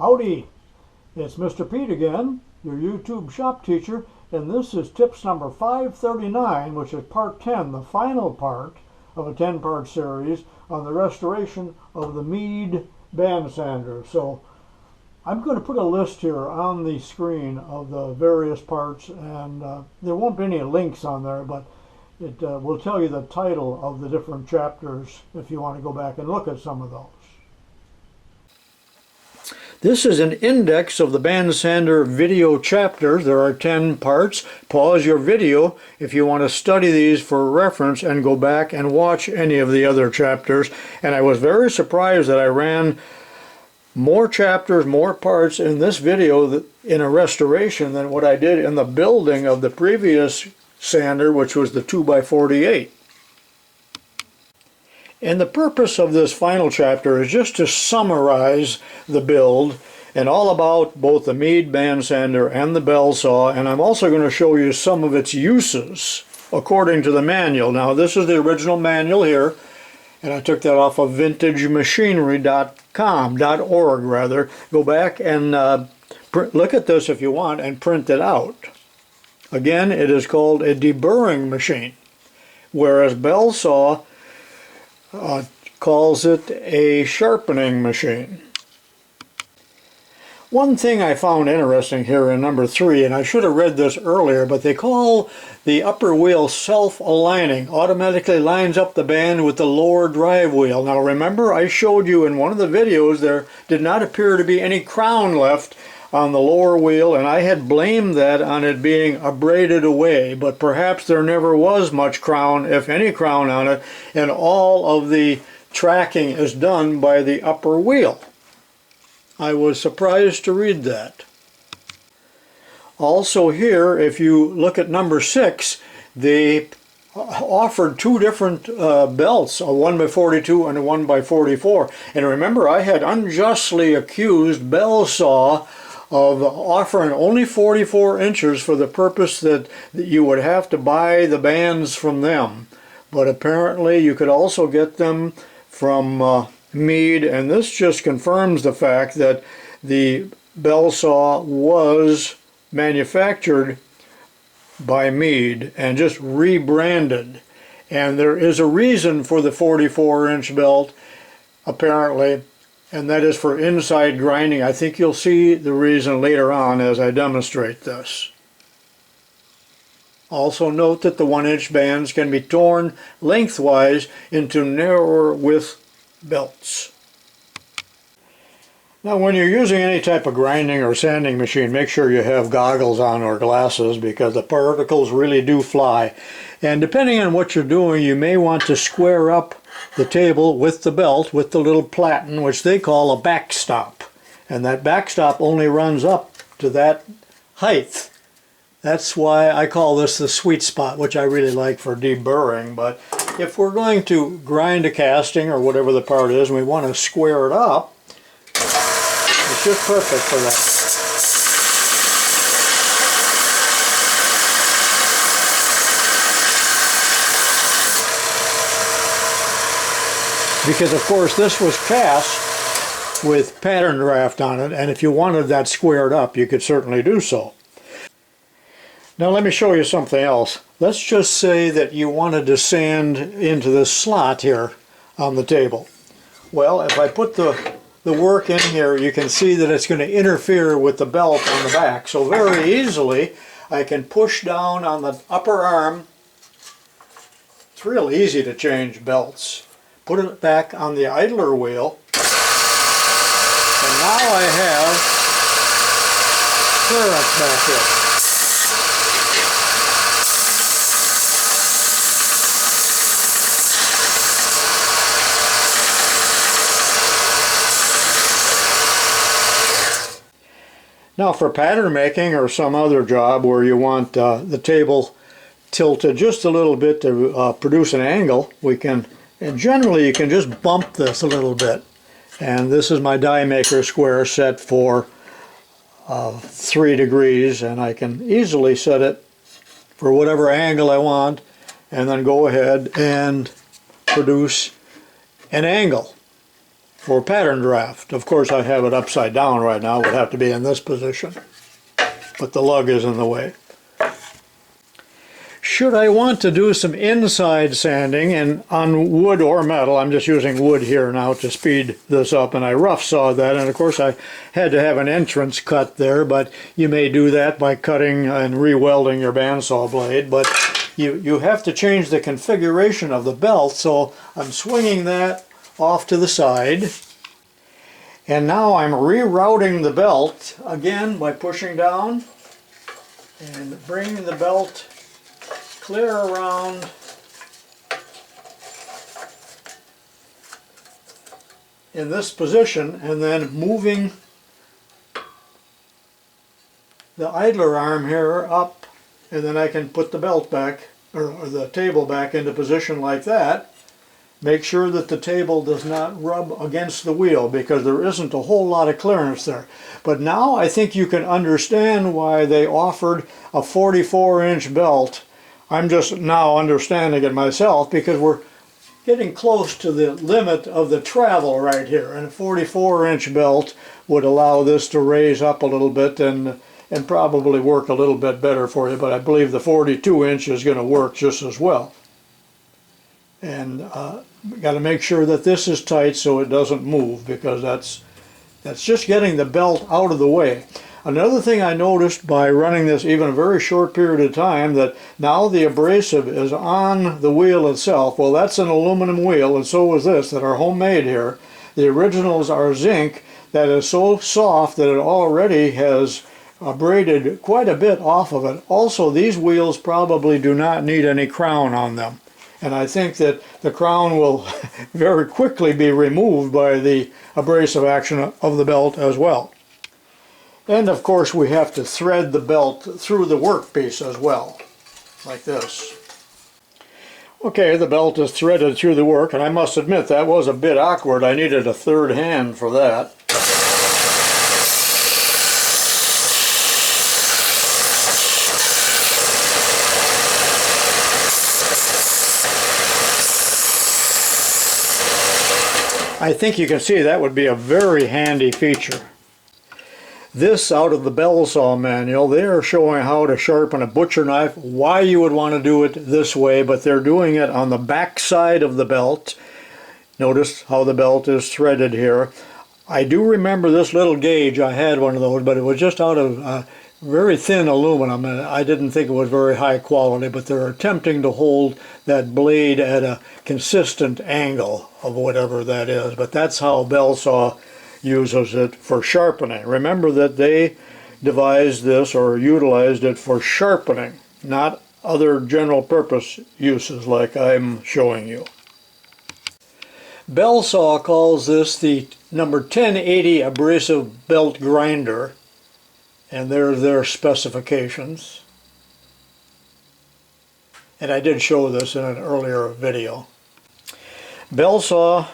Howdy, it's Mr. Pete again, your YouTube shop teacher, and this is tips number 539, which is part 10, the final part of a 10-part series on the restoration of the Mead band sander. So I'm going to put a list here on the screen of the various parts, and there won't be any links on there, but it will tell you the title of the different chapters if you want to go back and look at some of those. This is an index of the band sander video chapters. There are 10 parts. Pause your video if you want to study these for reference and go back and watch any of the other chapters. And I was very surprised that I ran more chapters, more parts in this video in a restoration than what I did in the building of the previous sander, which was the 2x48. And the purpose of this final chapter is just to summarize the build and all about both the Mead band sander and the bell saw, and I'm also going to show you some of its uses according to the manual. Now this is the original manual here, and I took that off of vintagemachinery.com.org rather. Go back and look at this if you want and print it out. Again, it is called a deburring machine, whereas bell saw calls it a sharpening machine. One thing I found interesting here in number 3, and I should have read this earlier, but they call the upper wheel self-aligning, automatically lines up the band with the lower drive wheel. Now remember, I showed you in one of the videos there did not appear to be any crown left on the lower wheel, and I had blamed that on it being abraded away, but perhaps there never was much crown, if any crown, on it, and all of the tracking is done by the upper wheel. I was surprised to read that. Also here, if you look at number 6, they offered 2 different belts, a 1x42 and a 1x44. And remember, I had unjustly accused bell saw of offering only 44 inches for the purpose that you would have to buy the bands from them. But apparently you could also get them from Mead, and this just confirms the fact that the bell saw was manufactured by Mead and just rebranded. And there is a reason for the 44-inch belt, apparently, and that is for inside grinding. I think you'll see the reason later on as I demonstrate this. Also note that the 1-inch bands can be torn lengthwise into narrower width belts. Now when you're using any type of grinding or sanding machine, make sure you have goggles on or glasses, because the particles really do fly. And depending on what you're doing, you may want to square up the table with the belt, with the little platen, which they call a backstop. And that backstop only runs up to that height. That's why I call this the sweet spot, which I really like for deburring. But if we're going to grind a casting or whatever the part is, and we want to square it up, it's just perfect for that. Because of course this was cast with pattern draft on it, and if you wanted that squared up, you could certainly do so. Now let me show you something else. Let's just say that you wanted to sand into this slot here on the table. Well, if I put the work in here, you can see that it's going to interfere with the belt on the back. So very easily I can push down on the upper arm. It's real easy to change belts. Put it back on the idler wheel, and now I have clearance back here. Now for pattern making or some other job where you want the table tilted just a little bit to produce an angle, and generally you can just bump this a little bit. And this is my die maker square set for 3 degrees, and I can easily set it for whatever angle I want, and then go ahead and produce an angle. for pattern draft. Of course, I have it upside down right now. It would have to be in this position, but the lug is in the way. Should I want to do some inside sanding and on wood or metal, I'm just using wood here now to speed this up, and I rough sawed that, and of course I had to have an entrance cut there, but you may do that by cutting and re-welding your bandsaw blade, but you have to change the configuration of the belt, so I'm swinging that off to the side, and now I'm rerouting the belt again by pushing down and bringing the belt clear around in this position, and then moving the idler arm here up, and then I can put the belt back, or the table back into position like that. Make sure that the table does not rub against the wheel, because there isn't a whole lot of clearance there. But now I think you can understand why they offered a 44-inch belt. I'm just now understanding it myself, because we're getting close to the limit of the travel right here, and a 44-inch belt would allow this to raise up a little bit and probably work a little bit better for you, but I believe the 42-inch is going to work just as well. And got to make sure that this is tight so it doesn't move, because that's just getting the belt out of the way. Another thing I noticed by running this even a very short period of time, that now the abrasive is on the wheel itself. Well, that's an aluminum wheel, and so is this, that are homemade here. The originals are zinc, that is so soft that it already has abraded quite a bit off of it. Also, these wheels probably do not need any crown on them. And I think that the crown will very quickly be removed by the abrasive action of the belt as well. And of course we have to thread the belt through the workpiece as well, like this. Okay, the belt is threaded through the work, and I must admit that was a bit awkward. I needed a third hand for that. I think you can see that would be a very handy feature. This out of the bell saw manual, they are showing how to sharpen a butcher knife, why you would want to do it this way, but they're doing it on the back side of the belt. Notice how the belt is threaded here. I do remember this little gauge, I had one of those, but it was just out of very thin aluminum, and I didn't think it was very high quality, but they're attempting to hold that blade at a consistent angle of whatever that is. But that's how bell saw uses it for sharpening. Remember that they devised this or utilized it for sharpening, not other general purpose uses like I'm showing you. Bell saw calls this the number 1080 abrasive belt grinder, and there's their specifications. And I did show this in an earlier video. Bell saw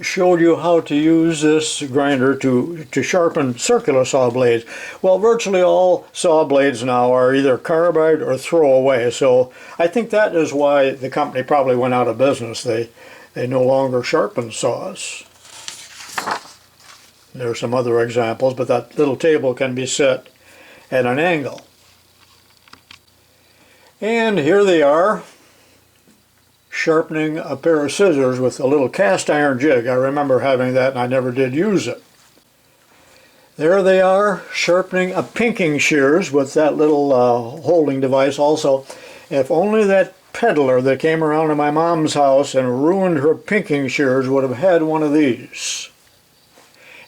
showed you how to use this grinder to sharpen circular saw blades. Well, virtually all saw blades now are either carbide or throwaway, so I think that is why the company probably went out of business. They no longer sharpen saws. There are some other examples, but that little table can be set at an angle. And here they are, sharpening a pair of scissors with a little cast iron jig. I remember having that and I never did use it. There they are, sharpening a pinking shears with that little holding device also. If only that peddler that came around to my mom's house and ruined her pinking shears would have had one of these.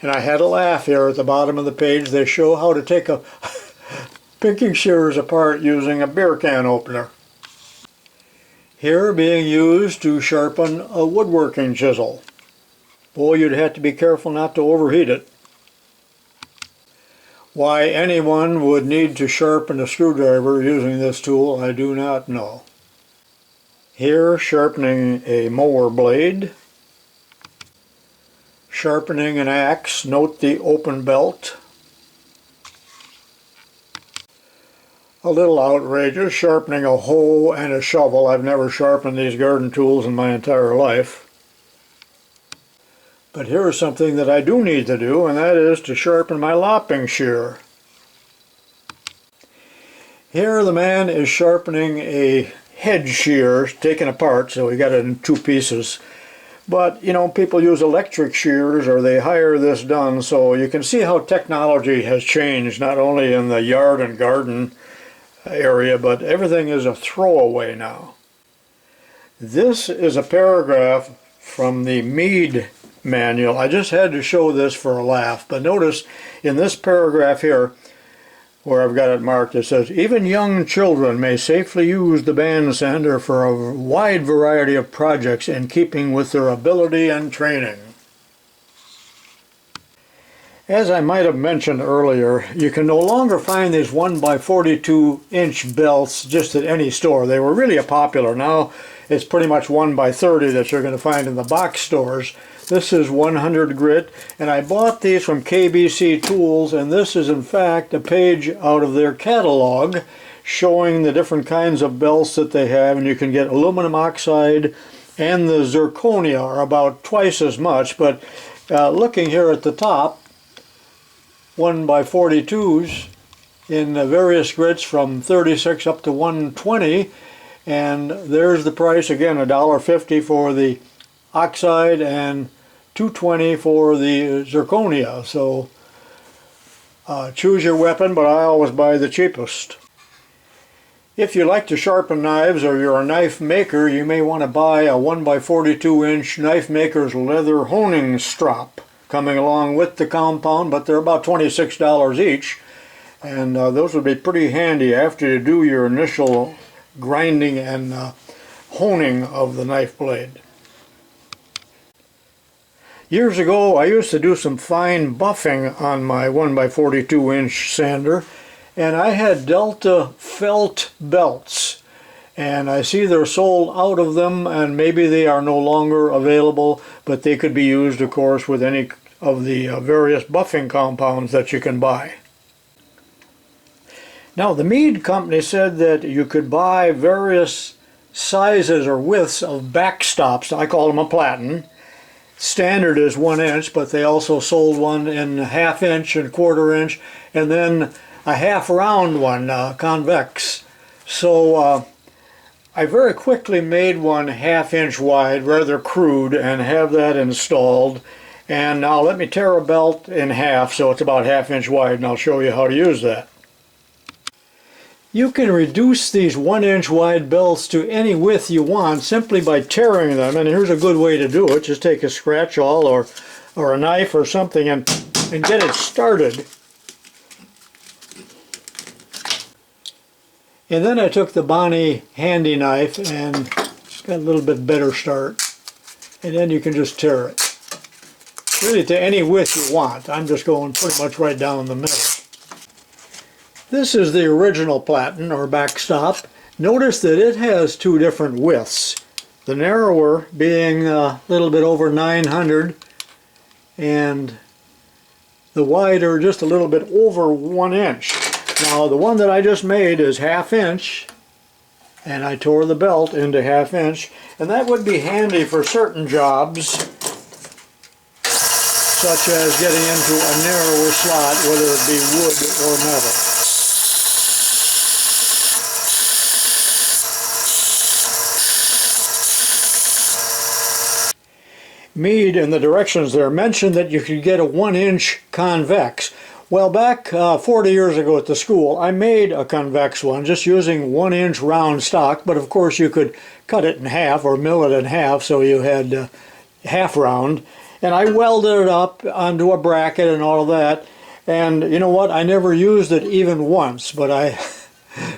And I had a laugh here at the bottom of the page. They show how to take a pinking shears apart using a beer can opener. Here being used to sharpen a woodworking chisel. Boy, you'd have to be careful not to overheat it. Why anyone would need to sharpen a screwdriver using this tool, I do not know. Here, sharpening a mower blade. Sharpening an axe, note the open belt. A little outrageous, sharpening a hoe and a shovel. I've never sharpened these garden tools in my entire life. But here is something that I do need to do, and that is to sharpen my lopping shear. Here the man is sharpening a head shear, taken apart, so we got it in two pieces. But, you know, people use electric shears or they hire this done, so you can see how technology has changed, not only in the yard and garden area, but everything is a throwaway now. This is a paragraph from the Mead manual. I just had to show this for a laugh, but notice in this paragraph here, where I've got it marked, it says, even young children may safely use the band sander for a wide variety of projects in keeping with their ability and training. As I might have mentioned earlier, you can no longer find these 1x42" belts just at any store. They were really popular. Now it's pretty much 1x30 that you're going to find in the box stores. This is 100 grit, and I bought these from KBC Tools, and this is in fact a page out of their catalog showing the different kinds of belts that they have, and you can get aluminum oxide and the zirconia are about twice as much, but looking here at the top, 1x42s in various grits from 36 up to 120, and there's the price again, $1.50 for the oxide and $2.20 for the zirconia. So choose your weapon, but I always buy the cheapest. If you like to sharpen knives or you're a knife maker, you may want to buy a 1x42" knife maker's leather honing strop coming along with the compound, but they're about $26 each, and those would be pretty handy after you do your initial grinding and honing of the knife blade. Years ago, I used to do some fine buffing on my 1x42" sander, and I had Delta felt belts, and I see they're sold out of them, and maybe they are no longer available, but they could be used, of course, with any of the various buffing compounds that you can buy. Now, the Mead company said that you could buy various sizes or widths of backstops. I call them a platen. Standard is 1 inch, but they also sold one in 1/2 inch and 1/4 inch, and then a half round one, convex. So I very quickly made one 1/2 inch wide, rather crude, and have that installed. And now let me tear a belt in half so it's about 1/2 inch wide, and I'll show you how to use that. You can reduce these 1 inch wide belts to any width you want simply by tearing them, and here's a good way to do it. Just take a scratch awl or a knife or something and get it started. And then I took the Bonnie handy knife and got a little bit better start, and then you can just tear it. Really to any width you want. I'm just going pretty much right down the middle. This is the original platen or backstop. Notice that it has two different widths. The narrower being a little bit over 900 and the wider just a little bit over 1 inch. Now the one that I just made is 1/2 inch, and I tore the belt into 1/2 inch, and that would be handy for certain jobs such as getting into a narrower slot, whether it be wood or metal. Mead in the directions there mentioned that you could get a 1 inch convex. Well, back 40 years ago at the school, I made a convex one just using 1 inch round stock, but of course you could cut it in half or mill it in half so you had half round. And I welded it up onto a bracket and all of that. And you know what? I never used it even once, but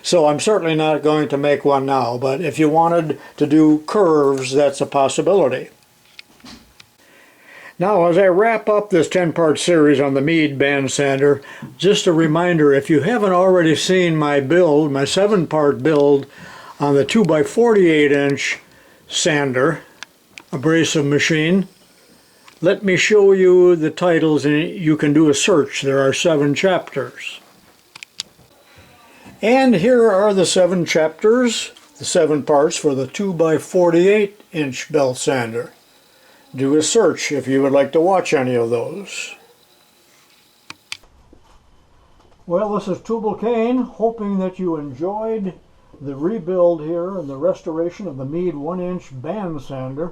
so I'm certainly not going to make one now. But if you wanted to do curves, that's a possibility. Now, as I wrap up this 10-part series on the Mead band sander, just a reminder, if you haven't already seen my build, my 7-part build on the 2x48" sander, abrasive machine, let me show you the titles and you can do a search. There are 7 chapters. And here are the 7 chapters, the 7 parts for the 2x48" belt sander. do a search if you would like to watch any of those. Well, this is tubalcain, hoping that you enjoyed the rebuild here and the restoration of the Mead 1-inch band sander.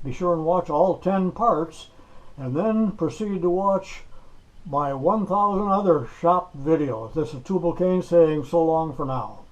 Be sure and watch all 10 parts, and then proceed to watch my 1,000 other shop videos. This is tubalcain saying so long for now.